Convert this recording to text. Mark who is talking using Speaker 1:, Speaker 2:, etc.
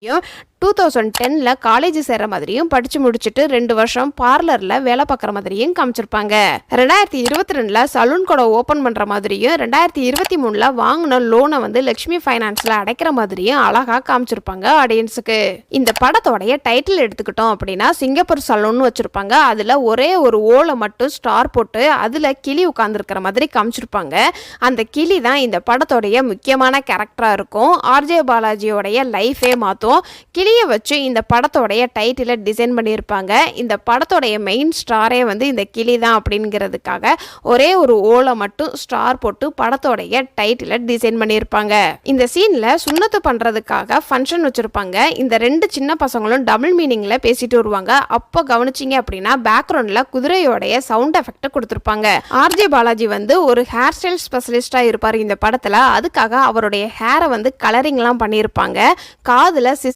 Speaker 1: 2010ல college சேர்ற மாதிரியும் படிச்சு முடிச்சுட்டு 2 வருஷம் பார்லர்ல வேலை பார்க்குற மாதிரியும் காமிச்சிருப்பாங்க. 2022ல சலூன் கடை ஓபன் பண்ற மாதிரியும் 2023ல வாங்கின லோனை வந்து லட்சுமி ஃபைனான்ஸ்ல அடைக்கிற மாதிரியும் அழகா காமிச்சிருப்பாங்க ஆடியன்ஸுக்கு. இந்த படத்தோடைய டைட்டில் எடுத்துக்கிட்டோம் அப்படின்னா சிங்கப்பூர் சலூன் வச்சிருப்பாங்க. அதுல ஒரே ஒரு ஓலை மட்டும் ஸ்டார் போட்டு அதுல கிளி உட்கார்ந்துருக்கிற மாதிரி காமிச்சிருப்பாங்க. அந்த கிளி தான் இந்த படத்தோடைய முக்கியமான கேரக்டரா இருக்கும். ஆர்ஜே பாலாஜியோடைய லைஃபே மாற்றும். கிளியை வச்சு இந்த படத்தோடைய டைட்டிலை டிசைன் பண்ணியிருப்பாங்க. இந்த படத்தோடைய மெயின் ஸ்டாரே வந்து இந்த கிளி தான் அப்படிங்கிறதுக்காக ஒரே ஒரு ஓலை மட்டும் ஸ்டார் போட்டு படத்தோடைய டைட்டிலை டிசைன் பண்ணியிருப்பாங்க. இந்த சீன்ல சுண்ணத்து பண்றதுக்காக ஃபங்க்ஷன் வச்சிருப்பாங்க. இந்த 2 சின்ன பசங்களும் டபுள் மீனிங்ல பேசிட்டு வருவாங்க. அப்போ கவனிச்சிங்க அப்படின்னா பேக்ரவுண்ட்ல குதிரையோடைய சவுண்ட் எஃபெக்ட் கொடுத்துருப்பாங்க. ஆர்ஜே பாலாஜி வந்து ஒரு ஹேர் ஸ்டைல் ஸ்பெஷலிஸ்டா இருப்பார் இந்த படத்துல. அதுக்காக அவருடைய ஹேரை வந்து கலரிங்லாம் பண்ணியிருப்பாங்க. காதுல